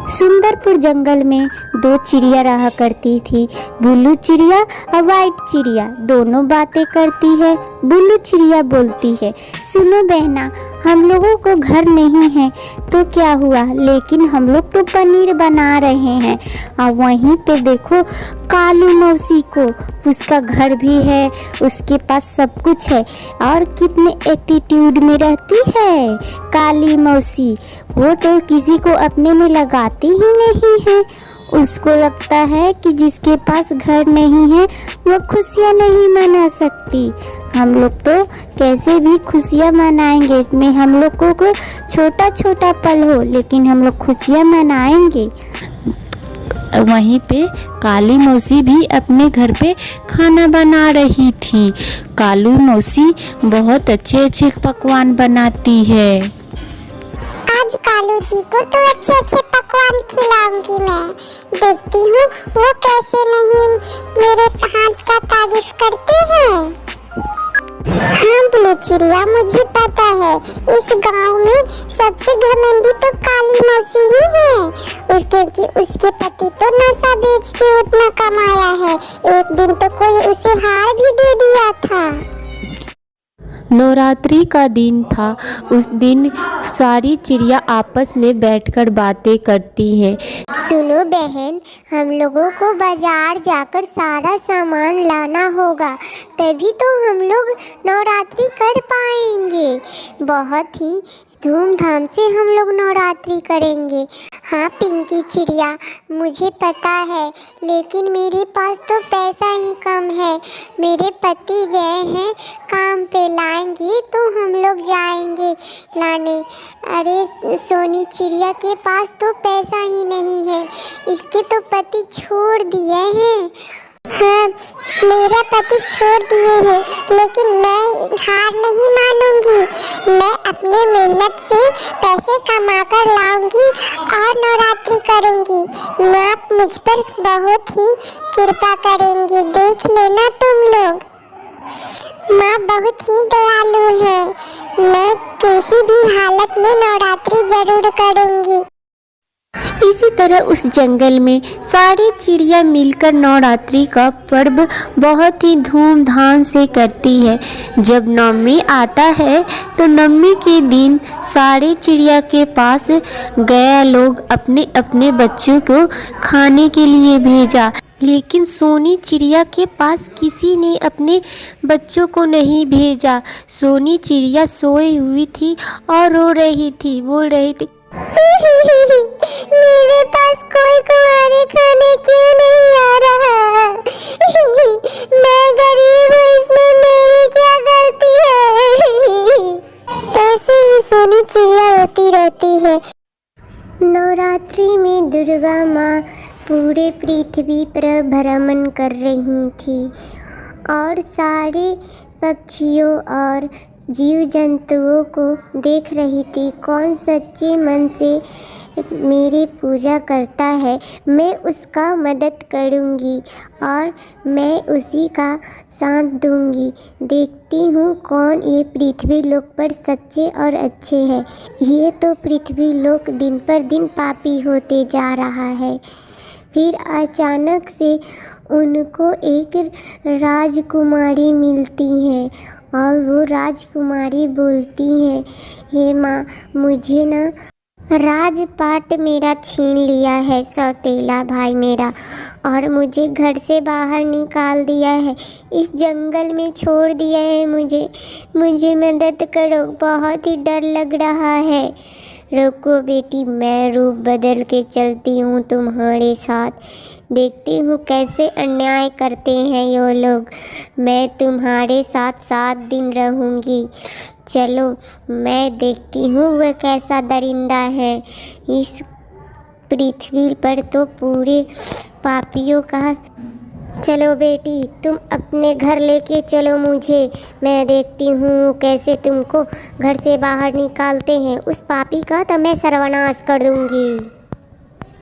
सुंदरपुर जंगल में दो चिड़िया रहा करती थी। बुल्लू चिड़िया और वाइट चिड़िया दोनों बातें करती है। बुल्लू चिड़िया बोलती है, सुनो बहना, हम लोगों को घर नहीं है तो क्या हुआ, लेकिन हम लोग तो पनीर बना रहे हैं। और वहीं पे देखो कालू मौसी को, उसका घर भी है, उसके पास सब कुछ है और कितने एटीट्यूड में रहती है काली मौसी। वो तो किसी को अपने में लगाती ही नहीं है। उसको लगता है कि जिसके पास घर नहीं है वो खुशियाँ नहीं मना सकती। हम लोग तो कैसे भी खुशियाँ मनाएंगे, में हम लोग को छोटा छोटा पल हो लेकिन हम लोग खुशियाँ मनाएंगे। वहीं पे काली मौसी भी अपने घर पे खाना बना रही थी। कालू मौसी बहुत अच्छे अच्छे पकवान बनाती है। आज कालू जी को तो अच्छे अच्छे पकवान खिलाऊंगी मैं। देखती हूँ वो कैसे नहीं मेरे हाथ का तारीफ करते हैं। हाँ बुल्लू चिड़िया, मुझे पता है इस गांव में सबसे घमंडी तो काली मौसी ही है। क्योंकि उसके पति तो नशा बेच के उतना कमाया है। एक दिन तो कोई उसे हार भी दे दिया था। नवरात्रि का दिन था। उस दिन सारी चिड़िया आपस में बैठकर बातें करती हैं। सुनो बहन, हम लोगों को बाजार जाकर सारा सामान लाना होगा, तभी तो हम लोग नवरात्रि कर पाएंगे। बहुत ही धूमधाम से हम लोग नवरात्रि करेंगे। हाँ पिंकी चिड़िया, मुझे पता है, लेकिन मेरे पास तो पैसा ही कम है। मेरे पति गए हैं काम पे, लाएंगे तो हम लोग जाएंगे लाने। अरे सोनी चिड़िया के पास तो पैसा ही नहीं है, इसके तो पति छोड़ दिए हैं। हाँ, मेरा पति छोड़ दिए हैं, लेकिन मैं हार नहीं मानूंगी। मैं अपने मेहनत से पैसे कमा कर लाऊंगी और नवरात्रि करूंगी। आप मुझ पर बहुत ही कृपा करेंगी, देख लेना तुम लोग। माँ बहुत ही दयालु है। मैं किसी भी हालत में नवरात्रि जरूर करूंगी। इसी तरह उस जंगल में सारी चिड़िया मिलकर नवरात्रि का पर्व बहुत ही धूमधाम से करती है। जब नवमी आता है तो नवमी के दिन सारे चिड़िया के पास गया लोग अपने अपने बच्चों को खाने के लिए भेजा, लेकिन सोनी चिड़िया के पास किसी ने अपने बच्चों को नहीं भेजा। सोनी चिड़िया सोई हुई थी और रो रही थी, बोल रही थी, मेरे पास कोई कुंवारे खाने क्यों नहीं आ रहा? मैं गरीब हूँ, इसमें मेरी क्या गलती है? ऐसे ही सोनी चिड़िया रोती रहती है। नवरात्रि में दुर्गा माँ पूरे पृथ्वी पर भ्रमण कर रही थी और सारे पक्षियों और जीव जंतुओं को देख रही थी। कौन सच्चे मन से मेरी पूजा करता है, मैं उसका मदद करूंगी और मैं उसी का साथ दूंगी। देखती हूँ कौन ये पृथ्वी लोक पर सच्चे और अच्छे हैं। ये तो पृथ्वी लोक दिन पर दिन पापी होते जा रहा है। फिर अचानक से उनको एक राजकुमारी मिलती है और वो राजकुमारी बोलती है, हे माँ, मुझे ना राजपाट मेरा छीन लिया है सौतेला भाई मेरा, और मुझे घर से बाहर निकाल दिया है, इस जंगल में छोड़ दिया है। मुझे मदद करो, बहुत ही डर लग रहा है। रुको बेटी, मैं रूप बदल के चलती हूँ तुम्हारे साथ। देखती हूँ कैसे अन्याय करते हैं ये लोग। मैं तुम्हारे साथ 7 दिन रहूँगी। चलो मैं देखती हूँ वह कैसा दरिंदा है। इस पृथ्वी पर तो पूरे पापियों का। चलो बेटी, तुम अपने घर लेके चलो मुझे, मैं देखती हूँ कैसे तुमको घर से बाहर निकालते हैं। उस पापी का तो मैं सर्वनाश कर दूँगी।